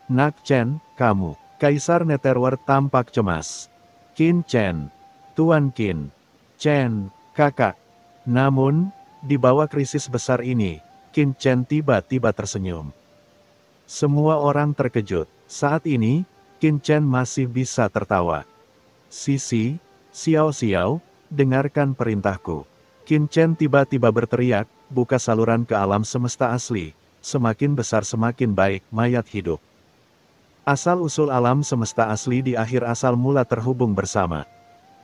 Nak Chen, kamu. Kaisar Netherworld tampak cemas. Qin Chen. Tuan Qin. Chen, kakak. Namun, di bawah krisis besar ini, Qin Chen tiba-tiba tersenyum. Semua orang terkejut. Saat ini, Qin Chen masih bisa tertawa. Sisi, Xiao Xiao, dengarkan perintahku. Qin Chen tiba-tiba berteriak, buka saluran ke alam semesta asli. Semakin besar semakin baik, mayat hidup. Asal-usul alam semesta asli di akhir asal mula terhubung bersama.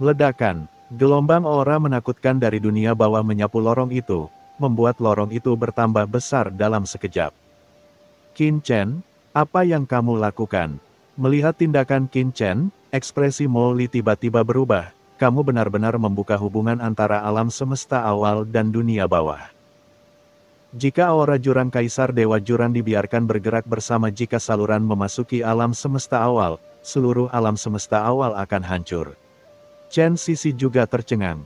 Ledakan, gelombang aura menakutkan dari dunia bawah menyapu lorong itu, membuat lorong itu bertambah besar dalam sekejap. Qin Chen, apa yang kamu lakukan? Melihat tindakan Qin Chen, ekspresi Mo Li tiba-tiba berubah. Kamu benar-benar membuka hubungan antara alam semesta awal dan dunia bawah. Jika aura jurang Kaisar Dewa Jurang dibiarkan bergerak bersama jika saluran memasuki alam semesta awal, seluruh alam semesta awal akan hancur. Chen Sisi juga tercengang.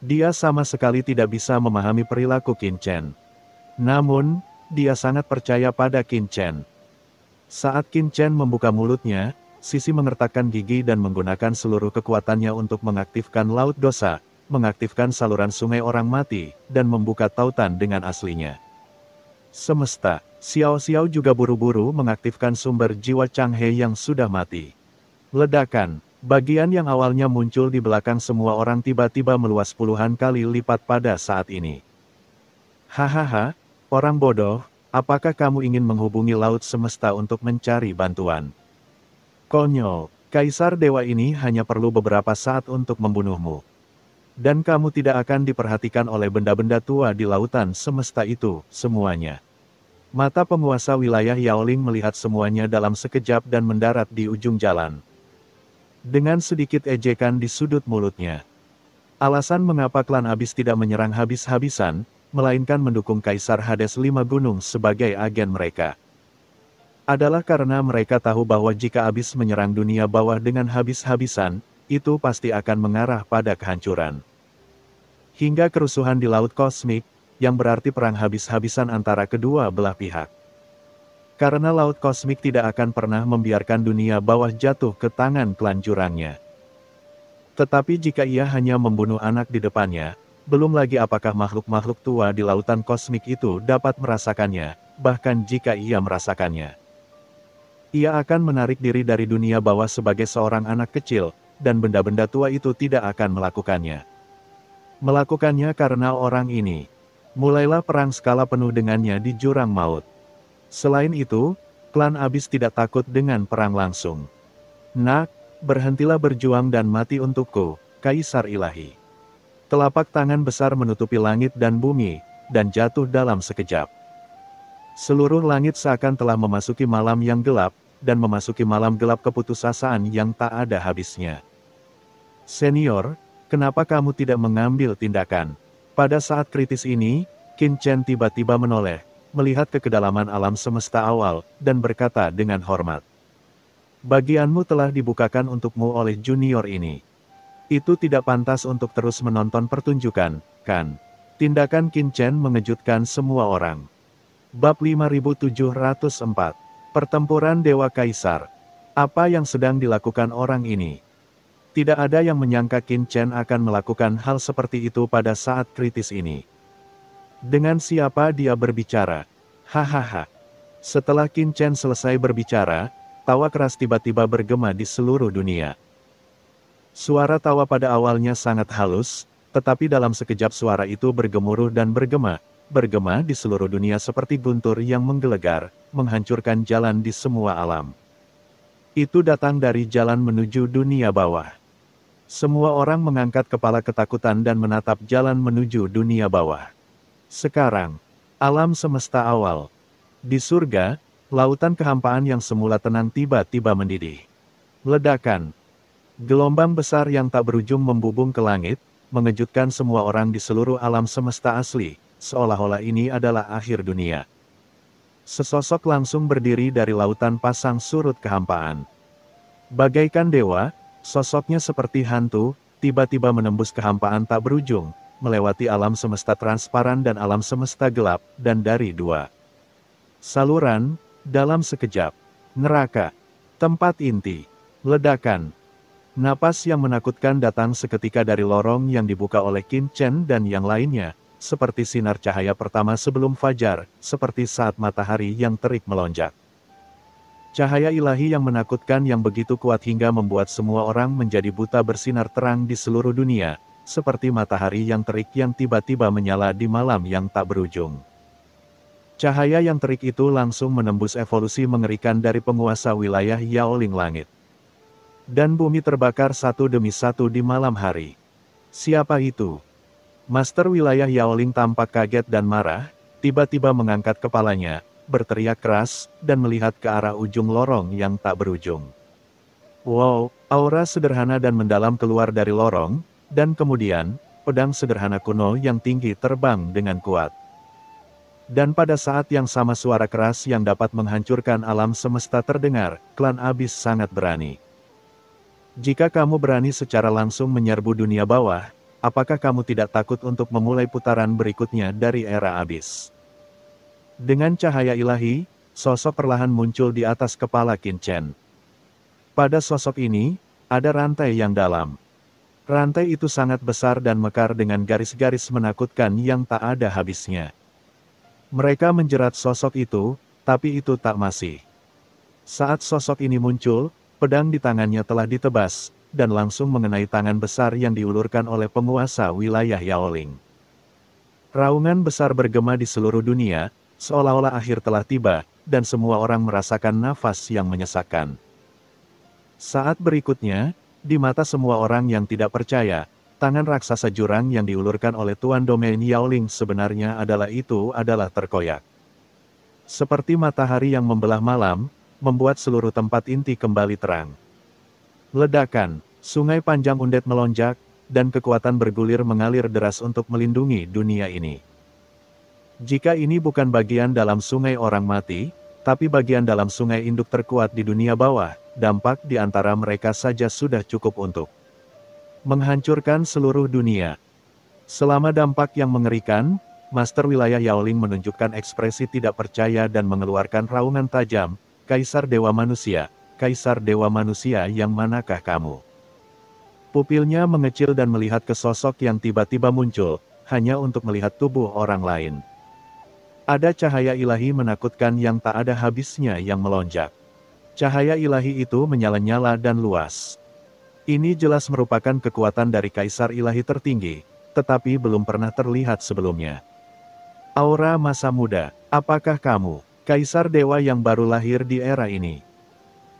Dia sama sekali tidak bisa memahami perilaku Qin Chen. Namun, dia sangat percaya pada Qin Chen. Saat Qin Chen membuka mulutnya, Sisi mengertakkan gigi dan menggunakan seluruh kekuatannya untuk mengaktifkan Laut Dosa, mengaktifkan saluran sungai orang mati, dan membuka tautan dengan aslinya. Semesta, Xiao Xiao juga buru-buru mengaktifkan sumber jiwa Chang He yang sudah mati. Ledakan, bagian yang awalnya muncul di belakang semua orang tiba-tiba meluas puluhan kali lipat pada saat ini. Hahaha, orang bodoh, apakah kamu ingin menghubungi laut semesta untuk mencari bantuan? Konyol, Kaisar Dewa ini hanya perlu beberapa saat untuk membunuhmu. Dan kamu tidak akan diperhatikan oleh benda-benda tua di lautan semesta itu, semuanya. Mata penguasa wilayah Yaoling melihat semuanya dalam sekejap dan mendarat di ujung jalan. Dengan sedikit ejekan di sudut mulutnya. Alasan mengapa klan Abis tidak menyerang habis-habisan, melainkan mendukung Kaisar Hades 5 Gunung sebagai agen mereka. Adalah karena mereka tahu bahwa jika Abis menyerang dunia bawah dengan habis-habisan, itu pasti akan mengarah pada kehancuran. Hingga kerusuhan di Laut Kosmik, yang berarti perang habis-habisan antara kedua belah pihak. Karena Laut Kosmik tidak akan pernah membiarkan dunia bawah jatuh ke tangan klan jurangnya. Tetapi jika ia hanya membunuh anak di depannya, belum lagi apakah makhluk-makhluk tua di lautan kosmik itu dapat merasakannya, bahkan jika ia merasakannya. Ia akan menarik diri dari dunia bawah sebagai seorang anak kecil, dan benda-benda tua itu tidak akan melakukannya. Melakukannya karena orang ini. Mulailah perang skala penuh dengannya di jurang maut. Selain itu, klan Abis tidak takut dengan perang langsung. Nak, berhentilah berjuang dan mati untukku, Kaisar Ilahi. Telapak tangan besar menutupi langit dan bumi, dan jatuh dalam sekejap. Seluruh langit seakan telah memasuki malam yang gelap, dan memasuki malam gelap keputusasaan yang tak ada habisnya. Senior, kenapa kamu tidak mengambil tindakan? Pada saat kritis ini, Qin Chen tiba-tiba menoleh, melihat ke kedalaman alam semesta awal, dan berkata dengan hormat. Bagianmu telah dibukakan untukmu oleh junior ini. Itu tidak pantas untuk terus menonton pertunjukan, kan? Tindakan Qin Chen mengejutkan semua orang. Bab 5704. Pertempuran Dewa Kaisar. Apa yang sedang dilakukan orang ini? Tidak ada yang menyangka Qin Chen akan melakukan hal seperti itu pada saat kritis ini. Dengan siapa dia berbicara? Hahaha. Setelah Qin Chen selesai berbicara, tawa keras tiba-tiba bergema di seluruh dunia. Suara tawa pada awalnya sangat halus, tetapi dalam sekejap suara itu bergemuruh dan bergema di seluruh dunia seperti guntur yang menggelegar, menghancurkan jalan di semua alam. Itu datang dari jalan menuju dunia bawah. Semua orang mengangkat kepala ketakutan dan menatap jalan menuju dunia bawah. Sekarang, alam semesta awal. Di surga, lautan kehampaan yang semula tenang tiba-tiba mendidih. Ledakan. Gelombang besar yang tak berujung membubung ke langit, mengejutkan semua orang di seluruh alam semesta asli, seolah-olah ini adalah akhir dunia. Sesosok langsung berdiri dari lautan pasang surut kehampaan. Bagaikan dewa, sosoknya seperti hantu, tiba-tiba menembus kehampaan tak berujung, melewati alam semesta transparan dan alam semesta gelap, dan dari dua saluran, dalam sekejap. Neraka. Tempat inti. Ledakan. Napas yang menakutkan datang seketika dari lorong yang dibuka oleh Qin Chen dan yang lainnya, seperti sinar cahaya pertama sebelum fajar, seperti saat matahari yang terik melonjak. Cahaya ilahi yang menakutkan yang begitu kuat hingga membuat semua orang menjadi buta bersinar terang di seluruh dunia, seperti matahari yang terik yang tiba-tiba menyala di malam yang tak berujung. Cahaya yang terik itu langsung menembus evolusi mengerikan dari penguasa wilayah Yaoling Langit. Dan bumi terbakar satu demi satu di malam hari. Siapa itu? Master wilayah Yaoling tampak kaget dan marah, tiba-tiba mengangkat kepalanya, berteriak keras, dan melihat ke arah ujung lorong yang tak berujung. Wow, aura sederhana dan mendalam keluar dari lorong, dan kemudian, pedang sederhana kuno yang tinggi terbang dengan kuat. Dan pada saat yang sama suara keras yang dapat menghancurkan alam semesta terdengar, klan Abis sangat berani. Jika kamu berani secara langsung menyerbu dunia bawah, apakah kamu tidak takut untuk memulai putaran berikutnya dari era Abis? Dengan cahaya ilahi, sosok perlahan muncul di atas kepala Qin Chen. Pada sosok ini, ada rantai yang dalam. Rantai itu sangat besar dan mekar dengan garis-garis menakutkan yang tak ada habisnya. Mereka menjerat sosok itu, tapi itu tak masih. Saat sosok ini muncul, pedang di tangannya telah ditebas, dan langsung mengenai tangan besar yang diulurkan oleh penguasa wilayah Yaoling. Raungan besar bergema di seluruh dunia, seolah-olah akhir telah tiba, dan semua orang merasakan nafas yang menyesakkan. Saat berikutnya, di mata semua orang yang tidak percaya, tangan raksasa jurang yang diulurkan oleh Tuan Domain Yaoling sebenarnya adalah terkoyak. Seperti matahari yang membelah malam, membuat seluruh tempat inti kembali terang. Ledakan, sungai panjang undet melonjak, dan kekuatan bergulir mengalir deras untuk melindungi dunia ini. Jika ini bukan bagian dalam sungai orang mati, tapi bagian dalam sungai induk terkuat di dunia bawah, dampak di antara mereka saja sudah cukup untuk menghancurkan seluruh dunia. Selama dampak yang mengerikan, Master wilayah Yaoling menunjukkan ekspresi tidak percaya dan mengeluarkan raungan tajam. Kaisar Dewa Manusia, Kaisar Dewa Manusia yang manakah kamu? Pupilnya mengecil dan melihat ke sosok yang tiba-tiba muncul, hanya untuk melihat tubuh orang lain. Ada cahaya ilahi menakutkan yang tak ada habisnya yang melonjak. Cahaya ilahi itu menyala-nyala dan luas. Ini jelas merupakan kekuatan dari Kaisar Ilahi tertinggi, tetapi belum pernah terlihat sebelumnya. Aura masa muda, apakah kamu, Kaisar Dewa yang baru lahir di era ini?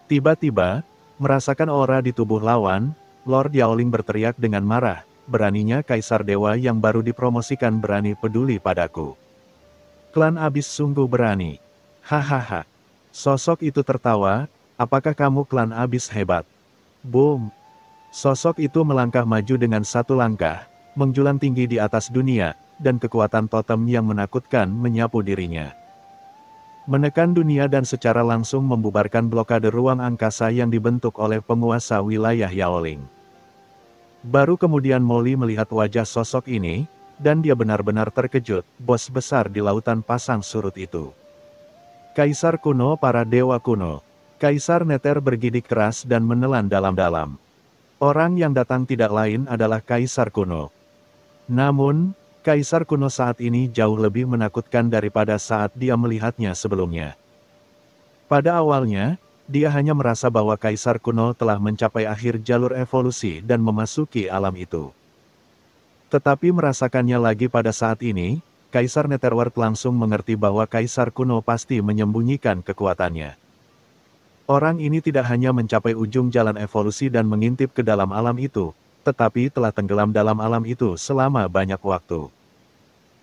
Tiba-tiba, merasakan aura di tubuh lawan, Lord Yaoling berteriak dengan marah, beraninya Kaisar Dewa yang baru dipromosikan berani peduli padaku. Klan Abis sungguh berani. Hahaha. Sosok itu tertawa, apakah kamu klan Abis hebat? Boom. Sosok itu melangkah maju dengan satu langkah, menjulang tinggi di atas dunia, dan kekuatan totem yang menakutkan menyapu dirinya. Menekan dunia dan secara langsung membubarkan blokade ruang angkasa yang dibentuk oleh penguasa wilayah Yaoling. Baru kemudian Molly melihat wajah sosok ini, dan dia benar-benar terkejut, bos besar di lautan pasang surut itu. Kaisar kuno para dewa kuno. Kaisar Nether bergidik keras dan menelan dalam-dalam. Orang yang datang tidak lain adalah Kaisar kuno. Namun, Kaisar kuno saat ini jauh lebih menakutkan daripada saat dia melihatnya sebelumnya. Pada awalnya, dia hanya merasa bahwa Kaisar kuno telah mencapai akhir jalur evolusi dan memasuki alam itu. Tetapi merasakannya lagi pada saat ini, Kaisar Netherworld langsung mengerti bahwa Kaisar kuno pasti menyembunyikan kekuatannya. Orang ini tidak hanya mencapai ujung jalan evolusi dan mengintip ke dalam alam itu, tetapi telah tenggelam dalam alam itu selama banyak waktu.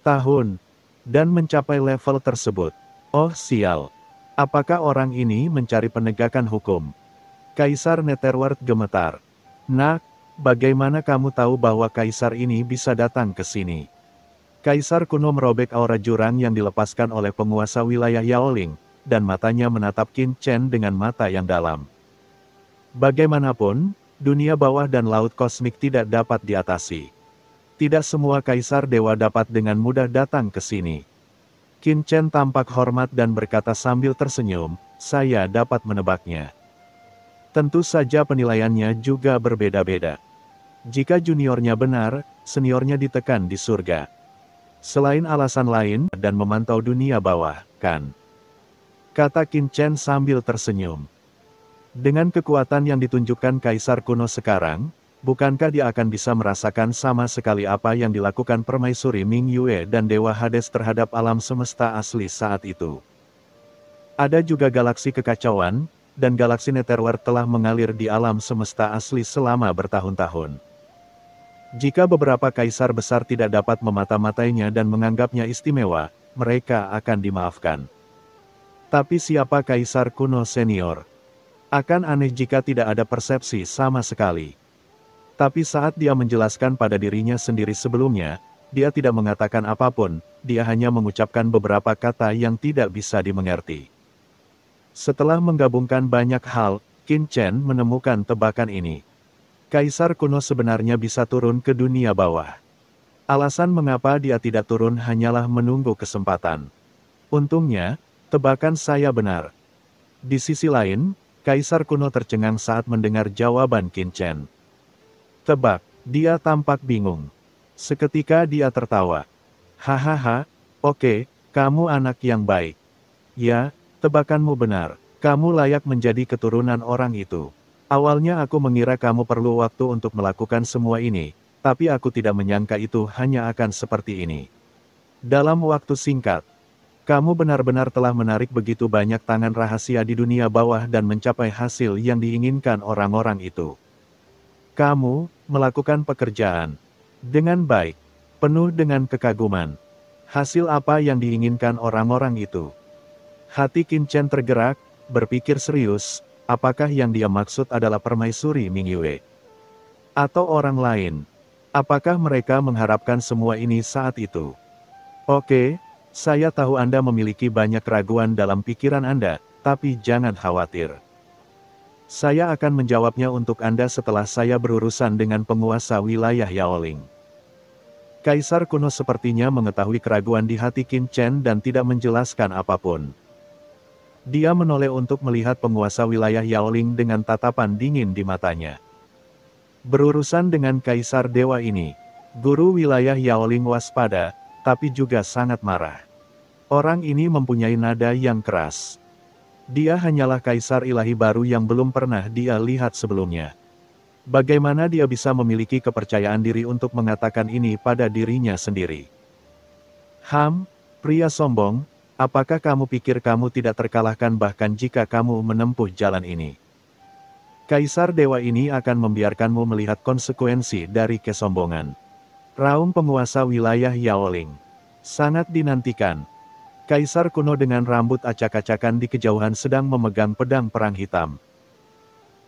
Tahun. Dan mencapai level tersebut. Oh sial. Apakah orang ini mencari penegakan hukum? Kaisar Netherworld gemetar. Nak, bagaimana kamu tahu bahwa Kaisar ini bisa datang ke sini? Kaisar kuno merobek aura jurang yang dilepaskan oleh penguasa wilayah Yaoling, dan matanya menatap Qin Chen dengan mata yang dalam. Bagaimanapun, dunia bawah dan laut kosmik tidak dapat diatasi. Tidak semua kaisar dewa dapat dengan mudah datang ke sini. Qin Chen tampak hormat dan berkata sambil tersenyum, saya dapat menebaknya. Tentu saja penilaiannya juga berbeda-beda. Jika juniornya benar, seniornya ditekan di surga. Selain alasan lain, dan memantau dunia bawah, kan? Kata Qin Chen sambil tersenyum. Dengan kekuatan yang ditunjukkan Kaisar kuno sekarang, bukankah dia akan bisa merasakan sama sekali apa yang dilakukan permaisuri Ming Yue dan Dewa Hades terhadap alam semesta asli saat itu? Ada juga galaksi kekacauan, dan galaksi Netherworld telah mengalir di alam semesta asli selama bertahun-tahun. Jika beberapa kaisar besar tidak dapat memata-matainya dan menganggapnya istimewa, mereka akan dimaafkan. Tapi siapa kaisar kuno senior? Akan aneh jika tidak ada persepsi sama sekali. Tapi saat dia menjelaskan pada dirinya sendiri sebelumnya, dia tidak mengatakan apapun, dia hanya mengucapkan beberapa kata yang tidak bisa dimengerti. Setelah menggabungkan banyak hal, Qin Chen menemukan tebakan ini. Kaisar kuno sebenarnya bisa turun ke dunia bawah. Alasan mengapa dia tidak turun hanyalah menunggu kesempatan. Untungnya, tebakan saya benar. Di sisi lain, Kaisar kuno tercengang saat mendengar jawaban Qin Chen. Tebak, dia tampak bingung. Seketika dia tertawa. Hahaha, oke, kamu anak yang baik. Ya, tebakanmu benar. Kamu layak menjadi keturunan orang itu. Awalnya aku mengira kamu perlu waktu untuk melakukan semua ini, tapi aku tidak menyangka itu hanya akan seperti ini. Dalam waktu singkat, kamu benar-benar telah menarik begitu banyak tangan rahasia di dunia bawah dan mencapai hasil yang diinginkan orang-orang itu. Kamu melakukan pekerjaan dengan baik, penuh dengan kekaguman. Hasil apa yang diinginkan orang-orang itu? Hati Qin Chen tergerak, berpikir serius, apakah yang dia maksud adalah permaisuri Ming Yue? Atau orang lain? Apakah mereka mengharapkan semua ini saat itu? Oke. Saya tahu Anda memiliki banyak keraguan dalam pikiran Anda, tapi jangan khawatir. Saya akan menjawabnya untuk Anda setelah saya berurusan dengan penguasa wilayah Yaoling. Kaisar kuno sepertinya mengetahui keraguan di hati Qin Chen dan tidak menjelaskan apapun. Dia menoleh untuk melihat penguasa wilayah Yaoling dengan tatapan dingin di matanya. Berurusan dengan Kaisar Dewa ini, guru wilayah Yaoling waspada, tapi juga sangat marah. Orang ini mempunyai nada yang keras. Dia hanyalah kaisar ilahi baru yang belum pernah dia lihat sebelumnya. Bagaimana dia bisa memiliki kepercayaan diri untuk mengatakan ini pada dirinya sendiri? Pria sombong, apakah kamu pikir kamu tidak terkalahkan bahkan jika kamu menempuh jalan ini? Kaisar dewa ini akan membiarkanmu melihat konsekuensi dari kesombongan. Raung penguasa wilayah Yaoling. Sangat dinantikan. Kaisar kuno dengan rambut acak-acakan di kejauhan sedang memegang pedang perang hitam.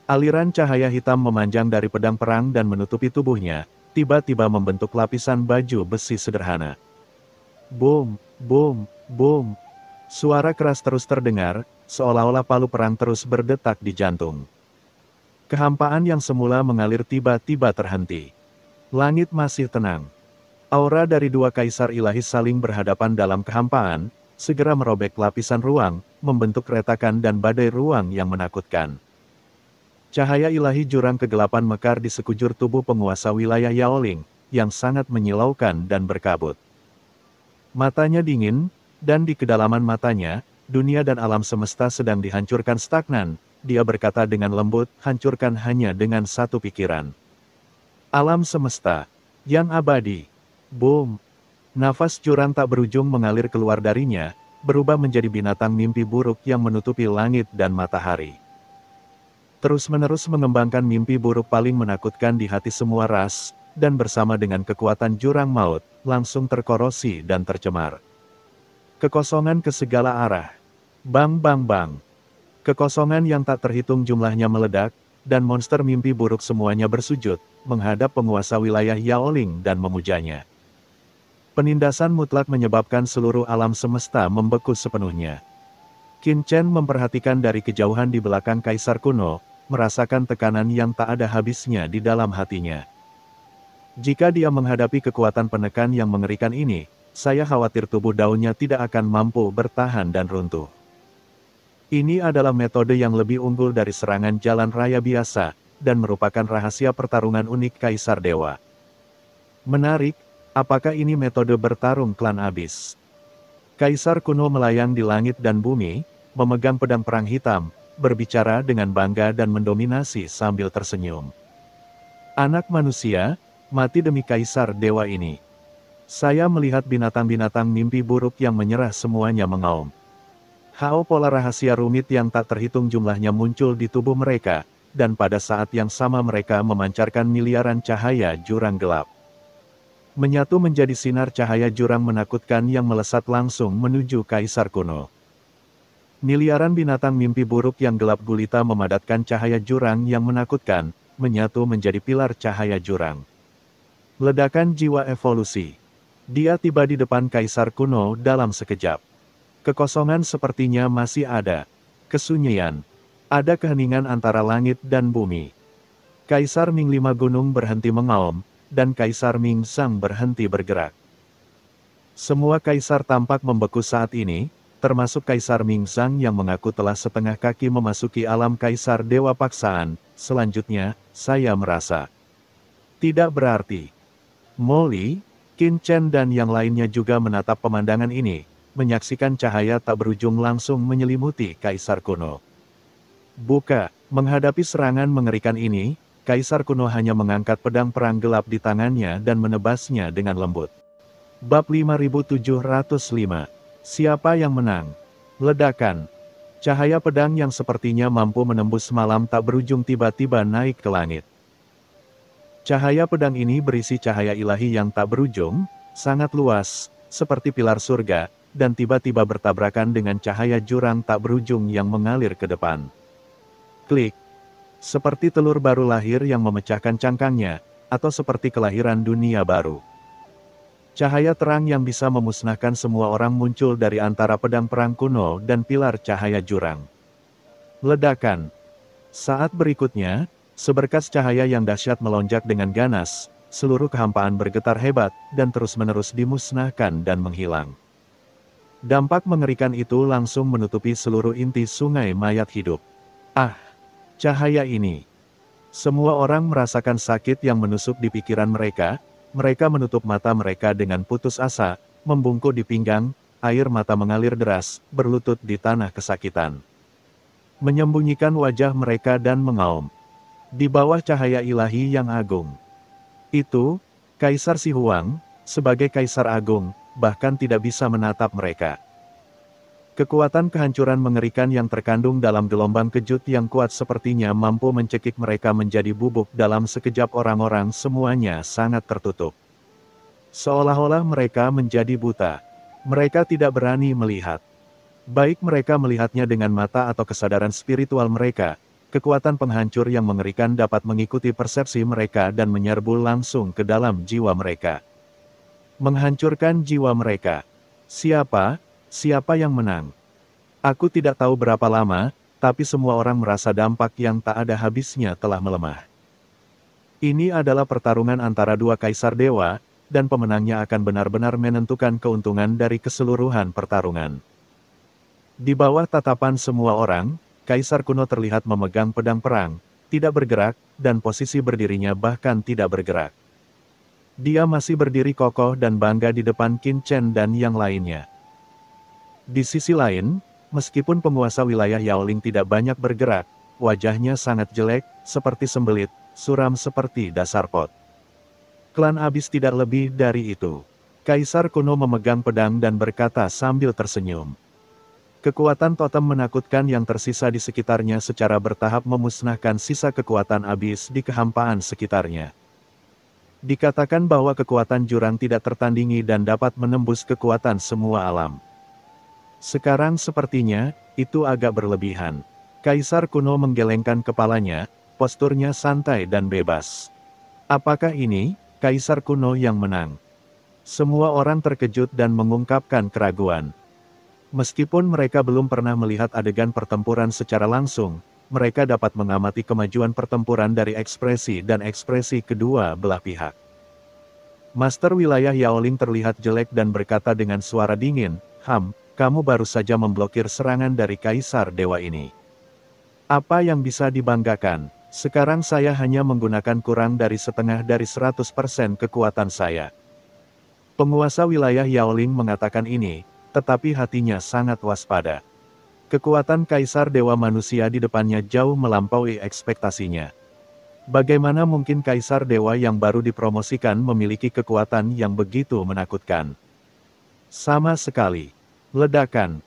Aliran cahaya hitam memanjang dari pedang perang dan menutupi tubuhnya, tiba-tiba membentuk lapisan baju besi sederhana. Boom, boom, boom. Suara keras terus terdengar, seolah-olah palu perang terus berdetak di jantung. Kehampaan yang semula mengalir tiba-tiba terhenti. Langit masih tenang. Aura dari dua kaisar ilahi saling berhadapan dalam kehampaan, segera merobek lapisan ruang, membentuk retakan dan badai ruang yang menakutkan. Cahaya ilahi jurang kegelapan mekar di sekujur tubuh penguasa wilayah Yaoling, yang sangat menyilaukan dan berkabut. Matanya dingin, dan di kedalaman matanya, dunia dan alam semesta sedang dihancurkan stagnan. Dia berkata dengan lembut, hancurkan hanya dengan satu pikiran. Alam semesta yang abadi. Boom. Nafas jurang tak berujung mengalir keluar darinya, berubah menjadi binatang mimpi buruk yang menutupi langit dan matahari. Terus-menerus mengembangkan mimpi buruk paling menakutkan di hati semua ras, dan bersama dengan kekuatan jurang maut, langsung terkorosi dan tercemar. Kekosongan ke segala arah. Bang bang bang. Kekosongan yang tak terhitung jumlahnya meledak, dan monster mimpi buruk semuanya bersujud, menghadap penguasa wilayah Yaoling dan memujanya. Penindasan mutlak menyebabkan seluruh alam semesta membeku sepenuhnya. Qin Chen memperhatikan dari kejauhan di belakang kaisar kuno, merasakan tekanan yang tak ada habisnya di dalam hatinya. Jika dia menghadapi kekuatan penekan yang mengerikan ini, saya khawatir tubuh daunnya tidak akan mampu bertahan dan runtuh. Ini adalah metode yang lebih unggul dari serangan jalan raya biasa, dan merupakan rahasia pertarungan unik Kaisar Dewa. Menarik, apakah ini metode bertarung klan Abyss? Kaisar kuno melayang di langit dan bumi, memegang pedang perang hitam, berbicara dengan bangga dan mendominasi sambil tersenyum. Anak manusia, mati demi Kaisar Dewa ini. Saya melihat binatang-binatang mimpi buruk yang menyerah semuanya mengaum. Hao pola rahasia rumit yang tak terhitung jumlahnya muncul di tubuh mereka, dan pada saat yang sama mereka memancarkan miliaran cahaya jurang gelap. Menyatu menjadi sinar cahaya jurang menakutkan yang melesat langsung menuju Kaisar kuno. Miliaran binatang mimpi buruk yang gelap gulita memadatkan cahaya jurang yang menakutkan, menyatu menjadi pilar cahaya jurang. Ledakan jiwa evolusi. Dia tiba di depan Kaisar kuno dalam sekejap. Kekosongan sepertinya masih ada. Kesunyian. Ada keheningan antara langit dan bumi. Kaisar Ming Lima Gunung berhenti mengaum, dan Kaisar Ming Sang berhenti bergerak. Semua kaisar tampak membeku saat ini, termasuk Kaisar Ming Sang yang mengaku telah setengah kaki memasuki alam Kaisar Dewa Paksaan. Selanjutnya, saya merasa tidak berarti. Molly, Qin Chen dan yang lainnya juga menatap pemandangan ini, menyaksikan cahaya tak berujung langsung menyelimuti Kaisar kuno. Menghadapi serangan mengerikan ini, Kaisar kuno hanya mengangkat pedang perang gelap di tangannya dan menebasnya dengan lembut. Bab 5705. Siapa yang menang? Ledakan. Cahaya pedang yang sepertinya mampu menembus malam tak berujung tiba-tiba naik ke langit. Cahaya pedang ini berisi cahaya ilahi yang tak berujung, sangat luas, seperti pilar surga, dan tiba-tiba bertabrakan dengan cahaya jurang tak berujung yang mengalir ke depan. Klik. Seperti telur baru lahir yang memecahkan cangkangnya, atau seperti kelahiran dunia baru. Cahaya terang yang bisa memusnahkan semua orang muncul dari antara pedang perang kuno dan pilar cahaya jurang. Ledakan. Saat berikutnya, seberkas cahaya yang dahsyat melonjak dengan ganas, seluruh kehampaan bergetar hebat, dan terus-menerus dimusnahkan dan menghilang. Dampak mengerikan itu langsung menutupi seluruh inti sungai mayat hidup. Ah! Cahaya ini. Semua orang merasakan sakit yang menusuk di pikiran mereka, mereka menutup mata mereka dengan putus asa, membungkuk di pinggang, air mata mengalir deras, berlutut di tanah kesakitan. Menyembunyikan wajah mereka dan mengaum. Di bawah cahaya ilahi yang agung. Itu, Kaisar Si Huang, sebagai Kaisar Agung, bahkan tidak bisa menatap mereka. Kekuatan kehancuran mengerikan yang terkandung dalam gelombang kejut yang kuat sepertinya mampu mencekik mereka menjadi bubuk dalam sekejap. Orang-orang semuanya sangat tertutup. Seolah-olah mereka menjadi buta. Mereka tidak berani melihat. Baik mereka melihatnya dengan mata atau kesadaran spiritual mereka, kekuatan penghancur yang mengerikan dapat mengikuti persepsi mereka dan menyerbu langsung ke dalam jiwa mereka. Menghancurkan jiwa mereka. Siapa yang menang? Aku tidak tahu berapa lama, tapi semua orang merasa dampak yang tak ada habisnya telah melemah. Ini adalah pertarungan antara dua kaisar dewa, dan pemenangnya akan benar-benar menentukan keuntungan dari keseluruhan pertarungan. Di bawah tatapan semua orang, Kaisar kuno terlihat memegang pedang perang, tidak bergerak, dan posisi berdirinya bahkan tidak bergerak. Dia masih berdiri kokoh dan bangga di depan Qin Chen dan yang lainnya. Di sisi lain, meskipun penguasa wilayah Yaoling tidak banyak bergerak, wajahnya sangat jelek, seperti sembelit, suram seperti dasar pot. Klan Abyss tidak lebih dari itu. Kaisar kuno memegang pedang dan berkata sambil tersenyum. Kekuatan totem menakutkan yang tersisa di sekitarnya secara bertahap memusnahkan sisa kekuatan Abyss di kehampaan sekitarnya. Dikatakan bahwa kekuatan jurang tidak tertandingi dan dapat menembus kekuatan semua alam. Sekarang sepertinya, itu agak berlebihan. Kaisar kuno menggelengkan kepalanya, posturnya santai dan bebas. Apakah ini, Kaisar kuno yang menang? Semua orang terkejut dan mengungkapkan keraguan. Meskipun mereka belum pernah melihat adegan pertempuran secara langsung, mereka dapat mengamati kemajuan pertempuran dari ekspresi dan ekspresi kedua belah pihak. Master wilayah Yaoling terlihat jelek dan berkata dengan suara dingin, kamu baru saja memblokir serangan dari Kaisar Dewa ini. Apa yang bisa dibanggakan? Sekarang saya hanya menggunakan kurang dari setengah dari 100% kekuatan saya. Penguasa wilayah Yaoling mengatakan ini, tetapi hatinya sangat waspada. Kekuatan Kaisar Dewa Manusia di depannya jauh melampaui ekspektasinya. Bagaimana mungkin Kaisar Dewa yang baru dipromosikan memiliki kekuatan yang begitu menakutkan? Sama sekali. Ledakan.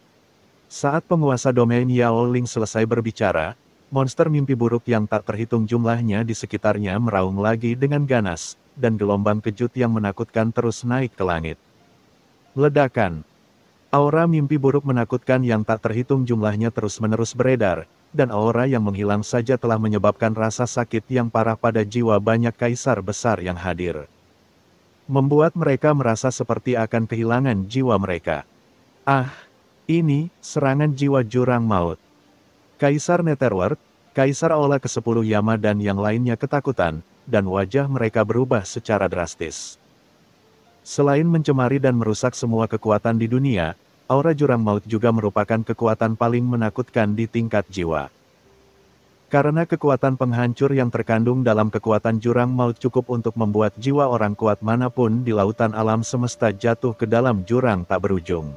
Saat penguasa domain Yaoling selesai berbicara, monster mimpi buruk yang tak terhitung jumlahnya di sekitarnya meraung lagi dengan ganas, dan gelombang kejut yang menakutkan terus naik ke langit. Ledakan. Aura mimpi buruk menakutkan yang tak terhitung jumlahnya terus-menerus beredar, dan aura yang menghilang saja telah menyebabkan rasa sakit yang parah pada jiwa banyak kaisar besar yang hadir. Membuat mereka merasa seperti akan kehilangan jiwa mereka. Ah, ini serangan jiwa jurang maut. Kaisar Netherworld, Kaisar Aula ke-10 Yama dan yang lainnya ketakutan, dan wajah mereka berubah secara drastis. Selain mencemari dan merusak semua kekuatan di dunia, aura jurang maut juga merupakan kekuatan paling menakutkan di tingkat jiwa. Karena kekuatan penghancur yang terkandung dalam kekuatan jurang maut cukup untuk membuat jiwa orang kuat manapun di lautan alam semesta jatuh ke dalam jurang tak berujung.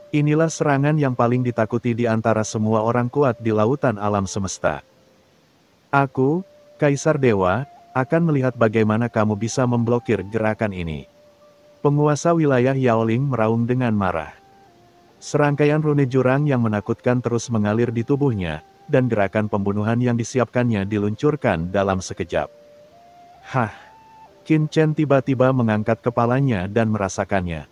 Inilah serangan yang paling ditakuti di antara semua orang kuat di lautan alam semesta. Aku, Kaisar Dewa, akan melihat bagaimana kamu bisa memblokir gerakan ini. Penguasa wilayah Yaoling meraung dengan marah. Serangkaian rune jurang yang menakutkan terus mengalir di tubuhnya, dan gerakan pembunuhan yang disiapkannya diluncurkan dalam sekejap. Hah! Qin Chen tiba-tiba mengangkat kepalanya dan merasakannya.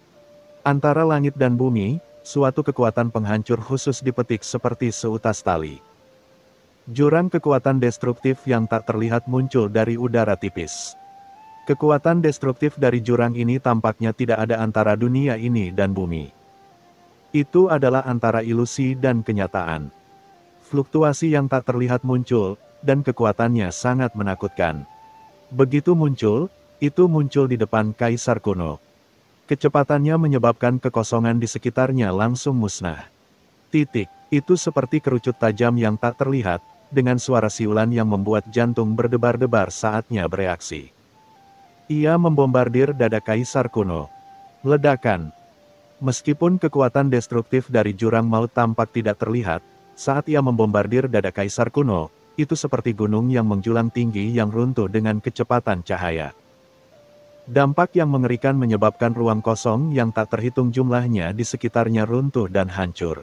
Antara langit dan bumi, suatu kekuatan penghancur khusus dipetik seperti seutas tali. Jurang kekuatan destruktif yang tak terlihat muncul dari udara tipis. Kekuatan destruktif dari jurang ini tampaknya tidak ada antara dunia ini dan bumi. Itu adalah antara ilusi dan kenyataan. Fluktuasi yang tak terlihat muncul, dan kekuatannya sangat menakutkan. Begitu muncul, itu muncul di depan Kaisar kuno. Kecepatannya menyebabkan kekosongan di sekitarnya langsung musnah. Titik, itu seperti kerucut tajam yang tak terlihat, dengan suara siulan yang membuat jantung berdebar-debar saatnya bereaksi. Ia membombardir dada Kaisar kuno. Ledakan. Meskipun kekuatan destruktif dari jurang maut tampak tidak terlihat, saat ia membombardir dada Kaisar kuno, itu seperti gunung yang menjulang tinggi yang runtuh dengan kecepatan cahaya. Dampak yang mengerikan menyebabkan ruang kosong yang tak terhitung jumlahnya di sekitarnya runtuh dan hancur.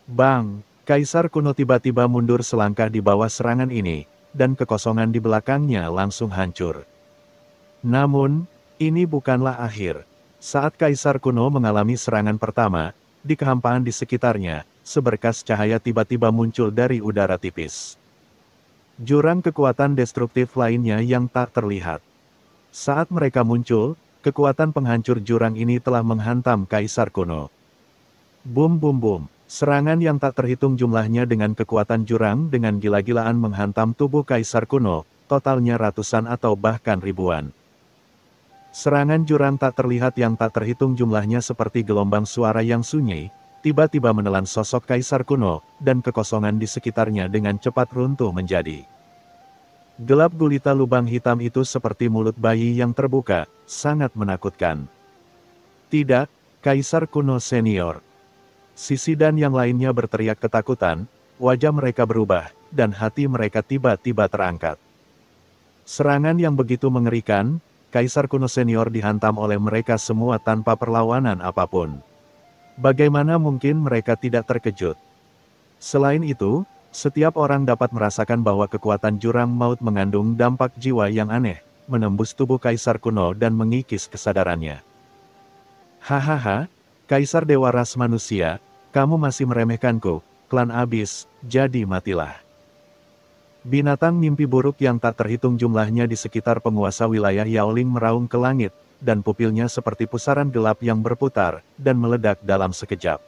Bang! Kaisar kuno tiba-tiba mundur selangkah di bawah serangan ini, dan kekosongan di belakangnya langsung hancur. Namun, ini bukanlah akhir. Saat Kaisar kuno mengalami serangan pertama, di kehampaan di sekitarnya, seberkas cahaya tiba-tiba muncul dari udara tipis. Jurang kekuatan destruktif lainnya yang tak terlihat. Saat mereka muncul, kekuatan penghancur jurang ini telah menghantam Kaisar kuno. Bum bum bum, serangan yang tak terhitung jumlahnya dengan kekuatan jurang dengan gila-gilaan menghantam tubuh Kaisar kuno, totalnya ratusan atau bahkan ribuan. Serangan jurang tak terlihat yang tak terhitung jumlahnya seperti gelombang suara yang sunyi, tiba-tiba menelan sosok Kaisar kuno, dan kekosongan di sekitarnya dengan cepat runtuh menjadi. Gelap gulita lubang hitam itu seperti mulut bayi yang terbuka, sangat menakutkan. Tidak, Kaisar kuno senior. Sisi dan yang lainnya berteriak ketakutan, wajah mereka berubah, dan hati mereka tiba-tiba terangkat. Serangan yang begitu mengerikan, Kaisar kuno senior dihantam oleh mereka semua tanpa perlawanan apapun. Bagaimana mungkin mereka tidak terkejut? Selain itu, setiap orang dapat merasakan bahwa kekuatan jurang maut mengandung dampak jiwa yang aneh, menembus tubuh Kaisar kuno dan mengikis kesadarannya. Hahaha, Kaisar Dewa Ras Manusia, kamu masih meremehkanku, klan abis, jadi matilah. Binatang mimpi buruk yang tak terhitung jumlahnya di sekitar penguasa wilayah Yaoling meraung ke langit, dan pupilnya seperti pusaran gelap yang berputar, dan meledak dalam sekejap.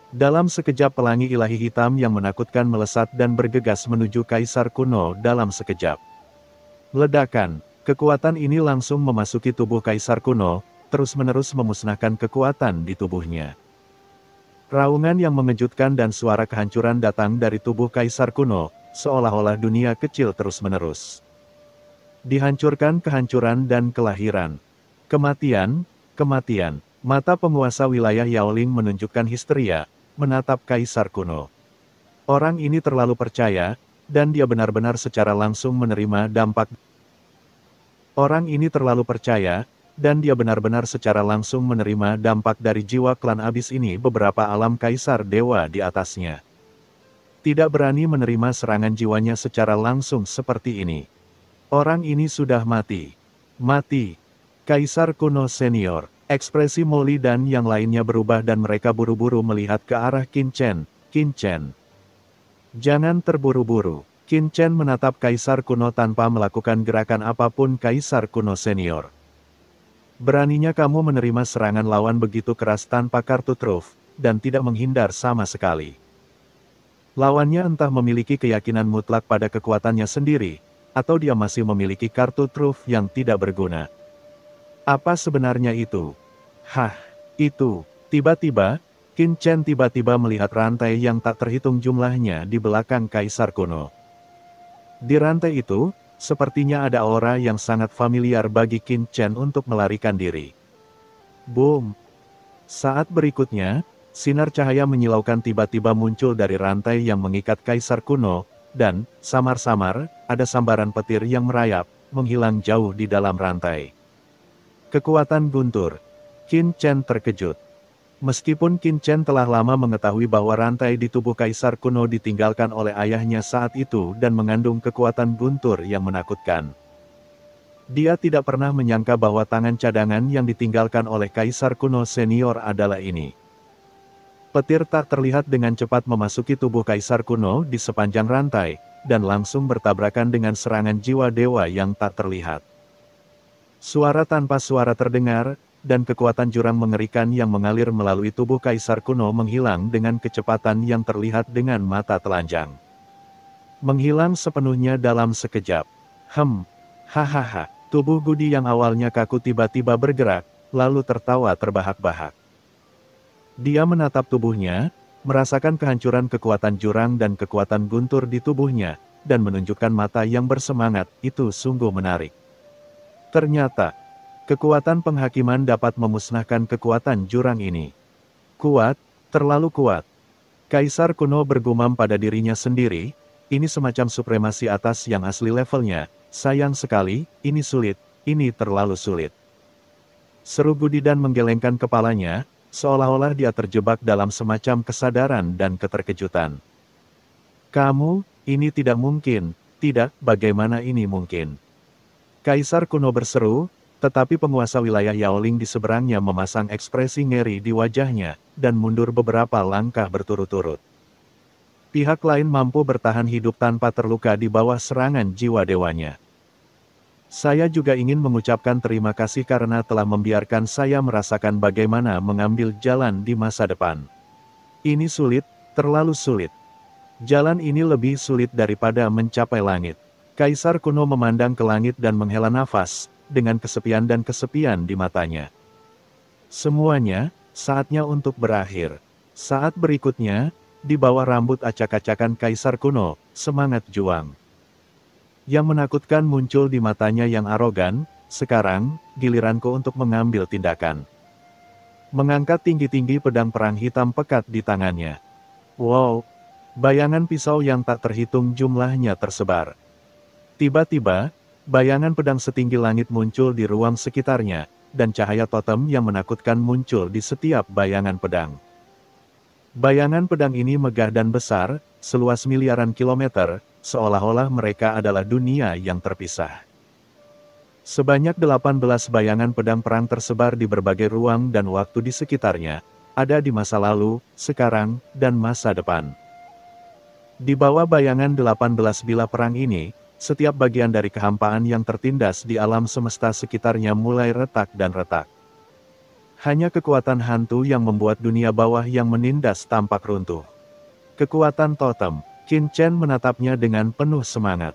Dalam sekejap pelangi ilahi hitam yang menakutkan melesat dan bergegas menuju Kaisar kuno dalam sekejap. Ledakan, kekuatan ini langsung memasuki tubuh Kaisar kuno, terus-menerus memusnahkan kekuatan di tubuhnya. Raungan yang mengejutkan dan suara kehancuran datang dari tubuh kaisar kuno, seolah-olah dunia kecil terus-menerus. Dihancurkan kehancuran dan kelahiran. Kematian, kematian. Mata penguasa wilayah Yaoling menunjukkan histeria, menatap kaisar kuno. Orang ini terlalu percaya, dan dia benar-benar secara langsung menerima dampak. Orang ini terlalu percaya, dan dia benar-benar secara langsung menerima dampak dari jiwa klan abis ini beberapa alam kaisar dewa di atasnya. Tidak berani menerima serangan jiwanya secara langsung seperti ini. Orang ini sudah mati. Mati. Kaisar kuno senior. Ekspresi Molly dan yang lainnya berubah dan mereka buru-buru melihat ke arah Qin Chen. Qin Chen. Jangan terburu-buru. Qin Chen menatap kaisar kuno tanpa melakukan gerakan apapun. Kaisar kuno senior. Beraninya kamu menerima serangan lawan begitu keras tanpa kartu truf, dan tidak menghindar sama sekali. Lawannya entah memiliki keyakinan mutlak pada kekuatannya sendiri, atau dia masih memiliki kartu truf yang tidak berguna. Apa sebenarnya itu? Hah, itu. Tiba-tiba, Qin Chen tiba-tiba melihat rantai yang tak terhitung jumlahnya di belakang kaisar kuno. Di rantai itu, sepertinya ada aura yang sangat familiar bagi Qin Chen untuk melarikan diri. Boom! Saat berikutnya, sinar cahaya menyilaukan tiba-tiba muncul dari rantai yang mengikat kaisar kuno, dan, samar-samar, ada sambaran petir yang merayap, menghilang jauh di dalam rantai. Kekuatan guntur. Qin Chen terkejut. Meskipun Qin Chen telah lama mengetahui bahwa rantai di tubuh kaisar kuno ditinggalkan oleh ayahnya saat itu dan mengandung kekuatan guntur yang menakutkan. Dia tidak pernah menyangka bahwa tangan cadangan yang ditinggalkan oleh kaisar kuno senior adalah ini. Petir tak terlihat dengan cepat memasuki tubuh kaisar kuno di sepanjang rantai, dan langsung bertabrakan dengan serangan jiwa dewa yang tak terlihat. Suara tanpa suara terdengar, dan kekuatan jurang mengerikan yang mengalir melalui tubuh kaisar kuno menghilang dengan kecepatan yang terlihat dengan mata telanjang. Menghilang sepenuhnya dalam sekejap. Hahaha, tubuh Gudi yang awalnya kaku tiba-tiba bergerak, lalu tertawa terbahak-bahak. Dia menatap tubuhnya, merasakan kehancuran kekuatan jurang dan kekuatan guntur di tubuhnya, dan menunjukkan mata yang bersemangat. Itu sungguh menarik. Ternyata, kekuatan penghakiman dapat memusnahkan kekuatan jurang ini. Kuat, terlalu kuat. Kaisar kuno bergumam pada dirinya sendiri, ini semacam supremasi atas yang asli levelnya, sayang sekali, ini sulit, ini terlalu sulit. Seru Gudi dan menggelengkan kepalanya, seolah-olah dia terjebak dalam semacam kesadaran dan keterkejutan. Kamu, ini tidak mungkin, tidak, bagaimana ini mungkin? Kaisar kuno berseru, tetapi penguasa wilayah Yaoling di seberangnya memasang ekspresi ngeri di wajahnya, dan mundur beberapa langkah berturut-turut. Pihak lain mampu bertahan hidup tanpa terluka di bawah serangan jiwa dewanya. Saya juga ingin mengucapkan terima kasih karena telah membiarkan saya merasakan bagaimana mengambil jalan di masa depan. Ini sulit, terlalu sulit. Jalan ini lebih sulit daripada mencapai langit. Kaisar kuno memandang ke langit dan menghela nafas, dengan kesepian dan kesepian di matanya. Semuanya, saatnya untuk berakhir. Saat berikutnya, di bawah rambut acak-acakan kaisar kuno, semangat juang yang menakutkan muncul di matanya yang arogan. Sekarang, giliranku untuk mengambil tindakan. Mengangkat tinggi-tinggi pedang perang hitam pekat di tangannya. Wow! Bayangan pisau yang tak terhitung jumlahnya tersebar. Tiba-tiba, bayangan pedang setinggi langit muncul di ruang sekitarnya, dan cahaya totem yang menakutkan muncul di setiap bayangan pedang. Bayangan pedang ini megah dan besar, seluas miliaran kilometer, seolah-olah mereka adalah dunia yang terpisah. Sebanyak 18 bayangan pedang perang tersebar di berbagai ruang dan waktu di sekitarnya, ada di masa lalu, sekarang, dan masa depan. Di bawah bayangan 18 bila perang ini, setiap bagian dari kehampaan yang tertindas di alam semesta sekitarnya mulai retak dan retak. Hanya kekuatan hantu yang membuat dunia bawah yang menindas tampak runtuh. Kekuatan totem. Qin Chen menatapnya dengan penuh semangat.